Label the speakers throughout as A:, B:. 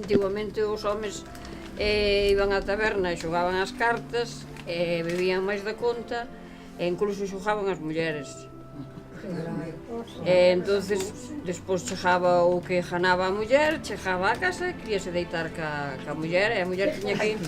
A: Antiguamente os homes iban á taberna e xogaban as cartas, bebían máis da conta e incluso xogaban as mulleres. Entonces, despois chegaba o que ganaba a muller, chegaba á casa e queríase deitar ca muller, e a muller tiña que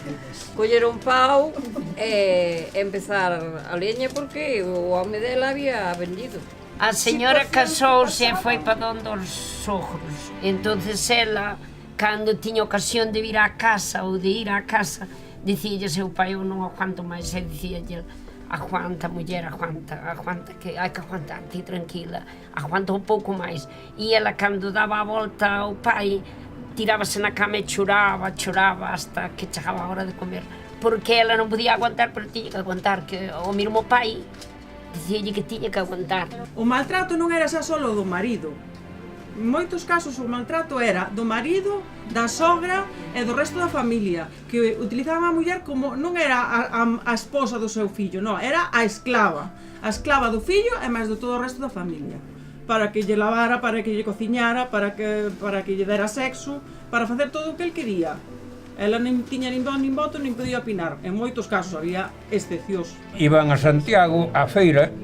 A: coller un pau e empezar a leña porque o home dela había vendido.
B: A señora casouse e foi pa donde os sogros. Entonces ela, cando tiña ocasión de vir á casa ou de ir á casa, dicíalle seu pai, eu non aguanto máis, e dicíalle, aguanta, muller, aguanta, que hai que aguantar, ti tranquila, aguanta un pouco máis. E ela, cando daba a volta ao pai, tirábase na cama e choraba hasta que chegaba a hora de comer, porque ela non podía aguantar, pero tiña que aguantar, que o mesmo pai dicíalle que tiña que aguantar.
C: O maltrato non era xa solo do marido. En moitos casos o maltrato era do marido, da sogra e do resto da familia, que utilizaban a muller como non era a esposa do seu fillo, non, era a esclava do fillo e máis do todo o resto da familia, para que lle lavara, para que lle cociñara, para que lle dera sexo, para facer todo o que el quería. Ela non tiña nin don nin voto, nin podía opinar. En moitos casos había excepcións.
D: Iban a Santiago á feira,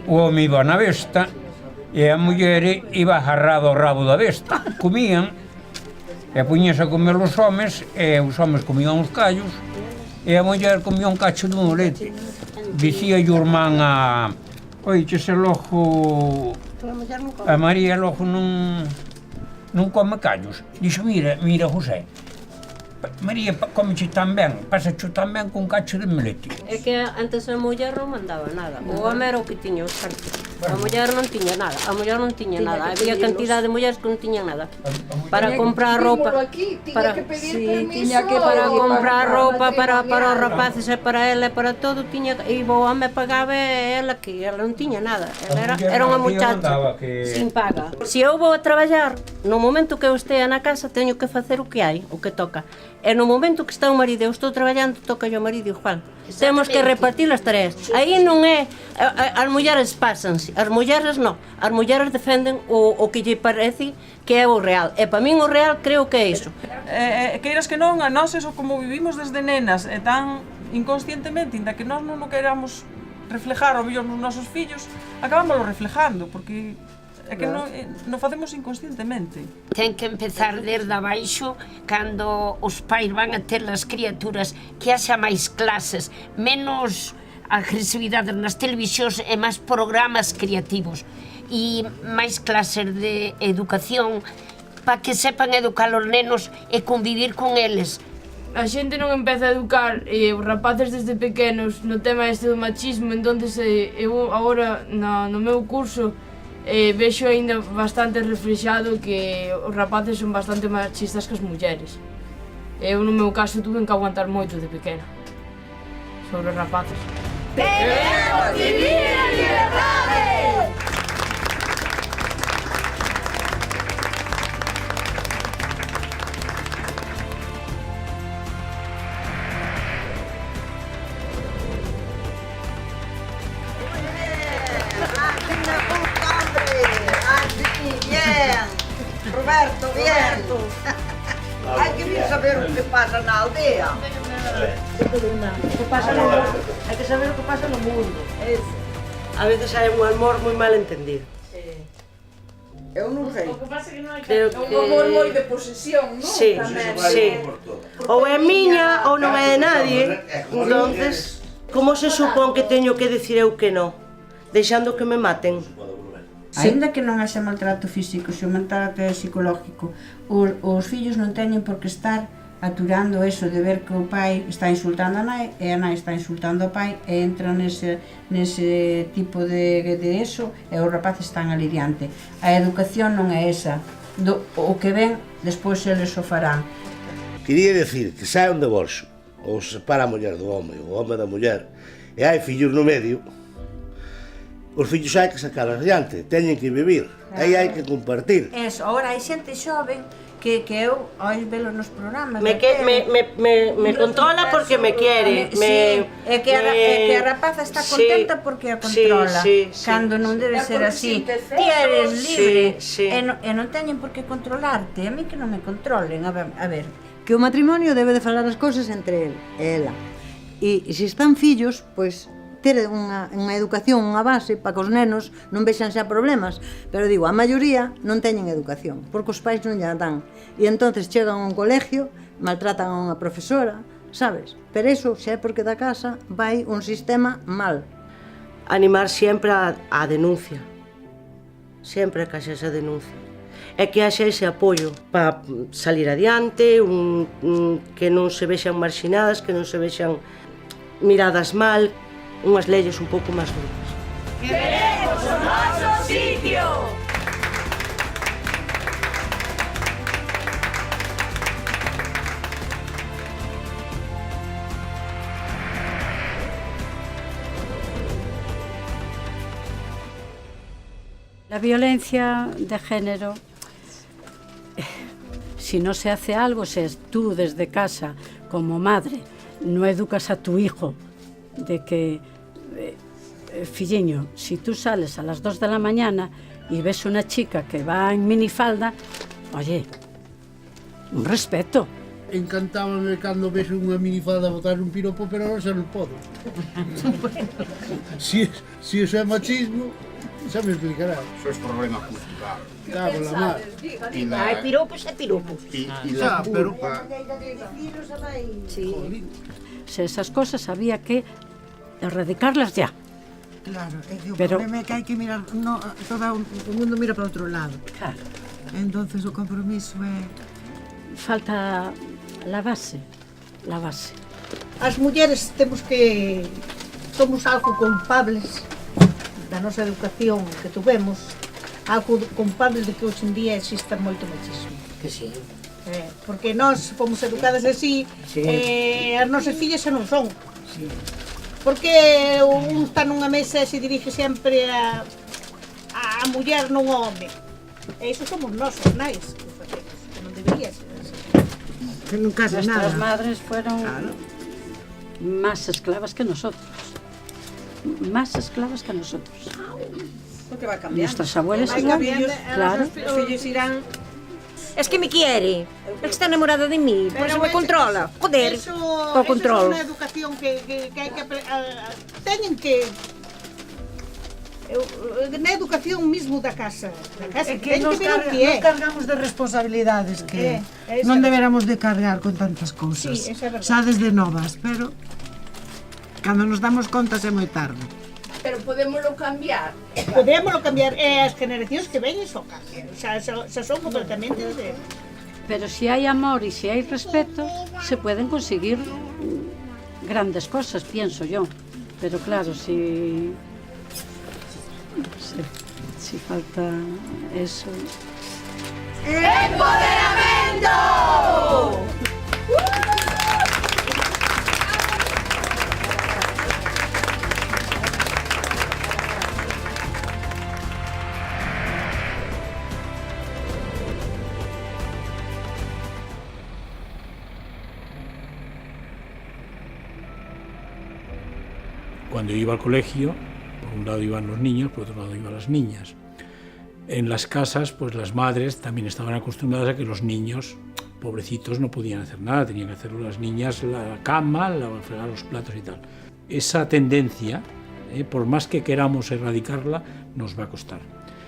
D: o home iba na besta, e a muller iba agarrado ao rabo da besta. Comían, e puñese a comer os homes, e os homes comían os callos, e a muller comía un cacho de molete. Dicía o irmán a... Oiche, se logo... A María logo non come callos. Dixo, mira, José, María comeche tan ben, pasacho tan ben con cacho de melete.
E: É que antes a muller non mandaba nada, o home era o que tiña os cartos. A muller non tiña nada, había cantidad de mulleres que non tiñan nada. Para comprar roupa, para comprar roupa para os rapaces e para ela e para todo, e o home pagaba e ela non tiña nada. Ela era unha muchacha sin paga. Se eu vou a traballar, no momento que eu estea na casa, teño que facer o que hai, o que toca. E no momento que está o marido, eu estou traballando, toca o marido igual. Temos que repartir as tareas. Aí non é... As mulleres pásanse, as mulleres non. As mulleres defenden o que lle parece que é o real. E para min o real creo que é iso.
C: Queiras que non, a nós eso como vivimos desde nenas, e tan inconscientemente, inda que nós non o queramos reflejar o mellor nos nosos fillos, acabámoslo reflejando, porque é que non facemos inconscientemente.
B: Ten que empezar desde abaixo, cando os pais van a ter as criaturas, que haxa máis clases, menos agresividade nas televisións e máis programas creativos e máis clases de educación para que sepan educar os nenos e convivir con eles.
F: A xente non empeza a educar os rapaces desde pequenos no tema este do machismo, entonces eu agora no meu curso vexo ainda bastante reflexado que os rapaces son bastante machistas que as mulleres. Eu no meu caso tuve que aguantar moito de pequena sobre os rapaces.
G: ¡Queremos vivir en libertad!
H: Roberto, bien. Hay que ir saber o que pasa na aldea.
E: Hai que saber o que pasa no mundo.
I: A veces hai un amor moi mal entendido.
H: Eu non sei.
G: O que pasa que non hai
I: Creo
G: un amor moi de posesión, non?
I: Sí, sí. Ou é miña ou non é de nadie. Entonces, como se supón que teño que decir eu que non? Deixando que me maten.
J: Ainda que non haxa maltrato físico, se o maltrato é psicológico, os fillos non teñen por que estar aturando eso de ver que o pai está insultando a nai e a nai está insultando ao pai e entran nese tipo de eso e os rapaces están ali diante. A educación non é esa, o que ven, despois eles o farán.
K: Quería decir que sai un divorcio, ou se separa a muller do home, o home da muller, e hai fillos no medio, os fillos hai que sacar adiante, teñen que vivir, aí hai que compartir.
L: Eso, agora hai xente xoven
J: que eu ois velo nos programas.
I: Me controla porque me quere.
J: É que a rapaza está contenta porque a controla. Cando non debe ser así. Ti eres libre e non teñen por que controlarte. A mí que non me controlen. A ver,
L: que o matrimonio debe de falar as cousas entre el e ela. E se están fillos, pois ter unha educación, unha base para que os nenos non vexan xa problemas, pero digo, a maioría non teñen educación, porque os pais non lla dan, e entonces chegan a un colegio, maltratan a unha profesora, sabes? Pero iso xa é porque da casa vai un sistema mal.
I: Animar sempre a denuncia, sempre que haxa esa denuncia, e que haxa ese apoio para salir adiante, que non se vexan marxinadas, que non se vexan miradas mal, unhas leyes un pouco máis duras.
G: Queremos o noso sitio!
M: La violencia de género, si no se hace algo, si tú desde casa, como madre, no educas a tu hijo de que, filliño, si tú sales a las 2 de la mañana y ves una chica que va en minifalda, oye, un respeto.
N: Encantábame cando ves unha minifalda botar un piropo, pero ahora xa non podo. Si eso é machismo, xa me explicará.
O: Eso es problema cultural.
N: Cago la mar.
E: Hai piropos e piropos.
O: Y la culpa...
E: Sí.
M: Si esas cosas había que erradicarlas ya.
P: Claro, é que o
M: Pero-
P: problema é que hai que mirar, todo o mundo mira para outro lado.
M: Claro.
P: Entonces o compromiso é...
M: Falta la base, la base.
Q: As mulleres somos algo culpables da nosa educación que tuvemos, algo culpables de que hoxe en día exista moito machismo.
B: Que sí.
Q: Porque nós fomos educadas así, as nosas fillas xa non son. Porque un está nunha mesa e se dirige sempre a muller, non ao home. E iso somos nós, os nais, que facemos, que non debería ser así.
P: Que non casa nada.
M: Nuestras madres fueron más esclavas que nosotros. Más esclavas que nosotros.
Q: Porque vai cambiando.
M: Nuestras abuelas
Q: Vai
M: igual,
Q: cambiando,
M: claro.
Q: Os fillos irán...
E: Es que me quiere, es que está enamorada de mí, por eso me controla. Joder, o control.
Q: Eso é unha educación que hai que... Teñen que... Na educación mismo da casa.
P: É que nos cargamos de responsabilidades que non deberamos de cargar con tantas cousas.
Q: Sí, esa é verdade.
P: Xa desde novas, pero cando nos damos contas é moi tarde.
G: Pero podémoslo cambiar.
Q: Podémoslo cambiar, e as generacións que veñen son cambian, xa son completamente diferentes.
M: Pero si hay amor y si hay respeto, se pueden conseguir grandes cosas, pienso yo. Pero claro, si falta eso...
G: ¡Empoderamento!
R: Cuando yo iba al colegio, por un lado iban los niños, por otro lado iban las niñas. En las casas, pues las madres también estaban acostumbradas a que los niños, pobrecitos, no podían hacer nada, tenían que hacerlo las niñas, la cama, fregar los platos y tal. Esa tendencia, por más que queramos erradicarla, nos va a costar.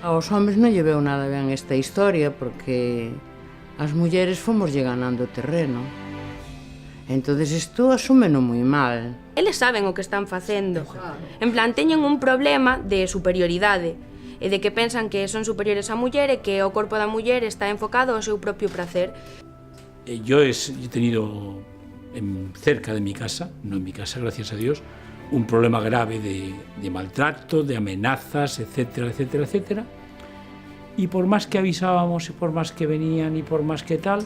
S: Aos homes non lle veo nada ben esta historia, porque as mulleres fomos lle ganando terreno. Entonces isto asúmeno moi mal.
T: Eles saben o que están facendo. En plan, teñen un problema de superioridade e de que pensan que son superiores á muller e que o corpo da muller está enfocado ao seu propio placer.
R: Yo he tenido cerca de mi casa, no en mi casa, gracias a Dios, un problema grave de maltrato, de amenazas, etcétera, etcétera, etcétera. Y por más que avisábamos y por más que venían y por más que tal,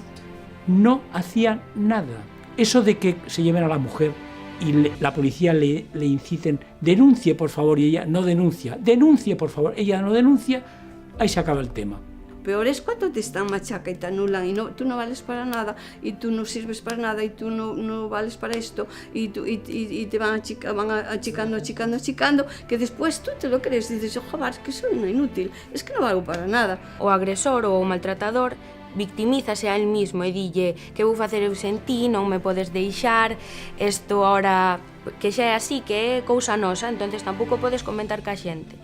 R: no hacían nada. Eso de que se lleven a la mujer y la policía le inciten, denuncie por favor, y ella no denuncia, denuncie por favor, ella no denuncia, ahí se acaba el tema.
U: peor es cuando te están machaca y te anulan y tú no vales para nada y tú no sirves para nada y tú no vales para esto y te van achicando, que después tú te lo crees y dices, joder, es que soy una inútil, es que no valgo para nada.
T: O agresor ou o maltratador victimízase a él mismo e dille que vou facer eu sen ti, non me podes deixar, isto ahora que xa é así, que é cousa nosa, entonces tampouco podes comentar ca xente.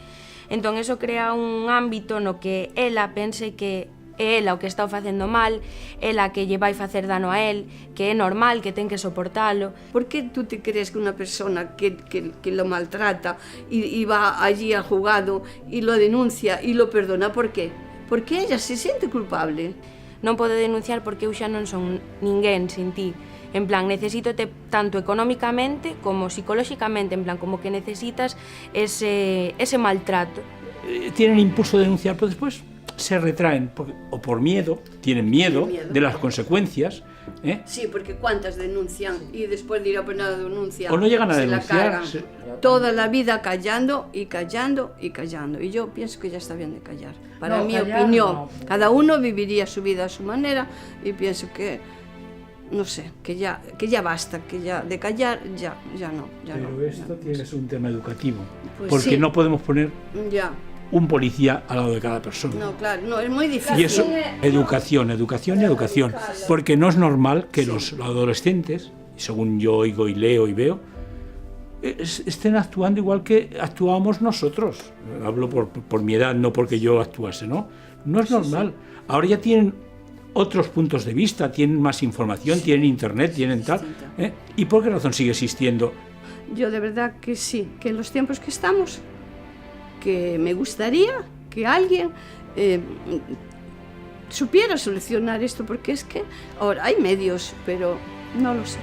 T: Entón, eso crea un ámbito no que ela pense que é ela o que está facendo mal, ela que lle vai facer dano a él, que é normal, que ten que soportalo.
U: ¿Por qué tú te crees que una persona que lo maltrata y va allí al juzgado y lo denuncia y lo perdona? ¿Por qué? Porque ella se siente culpable.
T: Non podo denunciar porque eu xa non son ninguén sin ti. En plan, necesítote tanto económicamente como psicolóxicamente, en plan, como que necesitas ese maltrato.
R: Tienen impulso de denunciar, pero después se retraen, o por miedo, tienen miedo de las consecuencias.
U: Sí, porque cuántas denuncian y después de ir a poner la denuncia
R: o no llegan a
U: se
R: denunciar.
U: La cargan. Toda la vida callando y callando y callando. Y yo pienso que ya está bien de callar. Para mi opinión, cada uno viviría su vida a su manera y pienso que, no sé, que ya basta, que ya de callar ya no.
R: Pero esto tiene que ser un tema educativo,
U: pues
R: porque
U: sí.
R: No podemos poner
U: ya
R: un policía al lado de cada persona.
U: No, claro, no, es muy difícil.
R: Y eso, educación, porque no es normal que los adolescentes, según yo oigo y leo y veo, estén actuando igual que actuábamos nosotros. Hablo por mi edad, no porque yo actuase, ¿no? No es normal. Ahora ya tienen otros puntos de vista, tienen más información, tienen internet, tienen tal. ¿Y por qué razón sigue existiendo?
U: Yo de verdad que sí, que en los tiempos que estamos, que me gustaría que alguien supiera solucionar esto, porque es que ahora hay medios, pero no lo sé.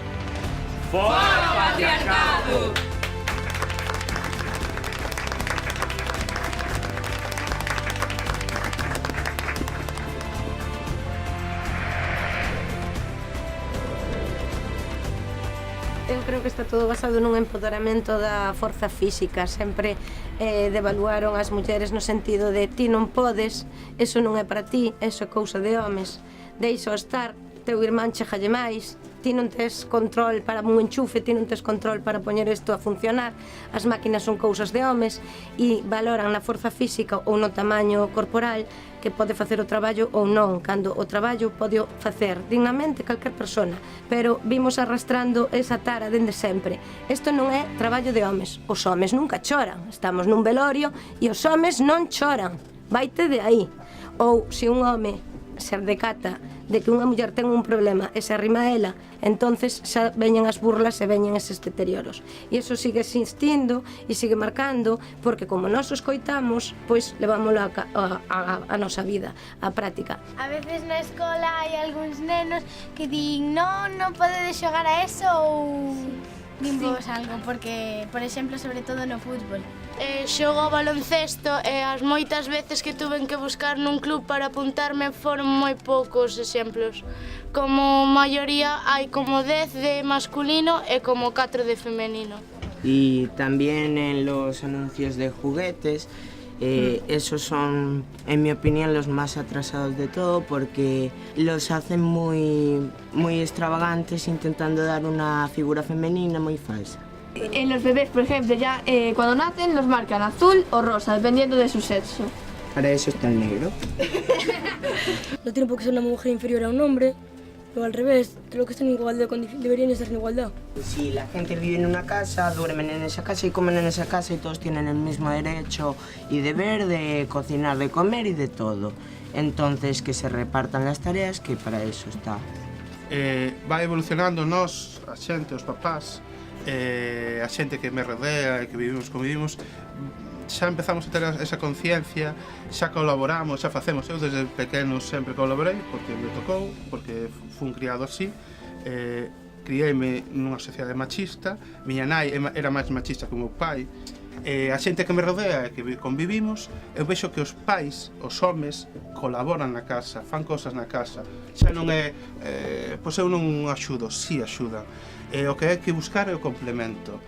G: ¡Fora patriarcado!
E: Eu creo que está todo basado nun empoderamento da forza física. Sempre devaluaron as mulleres no sentido de ti non podes, eso non é para ti, eso é cousa de homes. Deixa estar, teu irmán chegalle máis, ti non tes control para un enchufe, ti non tes control para poñer isto a funcionar, as máquinas son cousas de homes e valoran na forza física ou no tamaño corporal que pode facer o traballo ou non, cando o traballo pode facer dignamente calquer persona, pero vimos arrastrando esa tara dende sempre. Isto non é traballo de homes, os homes nunca choran, estamos nun velorio e os homes non choran, vaite de aí. Ou se un home se decata de que unha muller ten un problema e se arrima a ela, entonces xa veñen as burlas e veñen eses deterioros. E iso sigue existindo e sigue marcando, porque como nós os coitamos, pois levámoslo a nosa vida, a práctica.
V: A veces na escola hai algúns nenos que din non podedes xogar a eso ou din vos algo, porque, por exemplo, sobre todo no fútbol.
W: Xogo ao baloncesto e as moitas veces que tuven que buscar nun club para apuntarme foron moi poucos exemplos. Como maioría hai como 10 de masculino e como 4 de femenino.
X: Y también en los anuncios de juguetes, esos son, en mi opinión, los más atrasados de todo porque los hacen muy extravagantes intentando dar una figura femenina muy falsa.
V: En los bebés, por ejemplo, ya cuando nacen los marcan azul o rosa, dependiendo de su sexo.
X: Para eso está el negro.
V: No tiene por qué ser una mujer inferior a un hombre, o al revés, creo que están en igualdad, deberían estar en igualdad.
X: Si la gente vive en una casa, duermen en esa casa y comen en esa casa y todos tienen el mismo derecho y deber de cocinar, de comer y de todo. Entonces, que se repartan las tareas, que para eso está.
O: Va evolucionando nós, a xente, os papás, a xente que me rodea e que vivimos como vivimos, xa empezamos a ter esa conciencia, xa colaboramos, xa facemos. Eu desde pequeno sempre colaborei, porque me tocou, porque fun criado así. Criei-me nunha sociedade machista, miña nai era máis machista que o meu pai. A xente que me rodea e que convivimos, eu vexo que os pais, os homes, colaboran na casa, fan cosas na casa. Xa non é, pois eu non axudo, si axudan. O que hai que buscar é o complemento.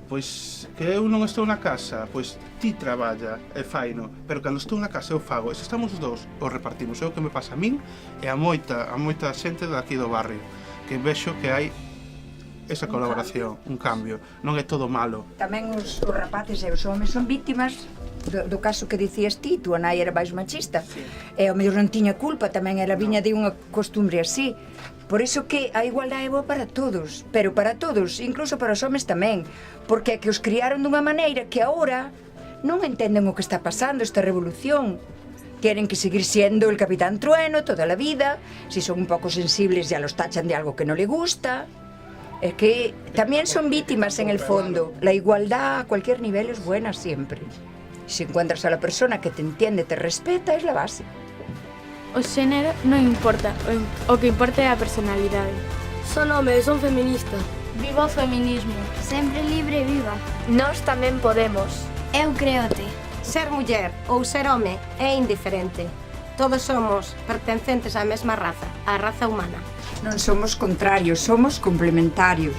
O: pois que eu non estou na casa, pois ti traballa e faino, pero cando estou na casa eu fago, e se estamos os dous, o repartimos. É o que me pasa a min e a moita xente daqui do barrio, que vexo que hai esa colaboración, un cambio, non é todo malo.
A: Tamén os rapaces e os homes son vítimas do caso que dicías ti, tua nai era máis machista, e ao mellor non tiña culpa, tamén era viña de unha costumbre así. Por iso que a igualdade é boa para todos, pero para todos, incluso para os homes tamén, porque é que os criaron dunha maneira que agora non entenden o que está pasando, esta revolución. Queren que seguir siendo el Capitán Trueno toda a vida, si son un pouco sensibles ya los tachan de algo que non le gusta. Es que tamén son vítimas en el fondo. La igualdad a cualquier nivel es buena siempre. Si encuentras a la persona que te entiende, te respeta, es la base.
W: O xénero non importa, o que importa é a personalidade.
C: Son home, son feminista.
W: Viva o feminismo.
C: Sempre libre e viva.
D: Nós tamén podemos.
C: Eu creote.
D: Ser muller ou ser home é indiferente. Todos somos pertencentes á mesma raza, a raza humana.
A: Non somos contrarios, somos complementarios.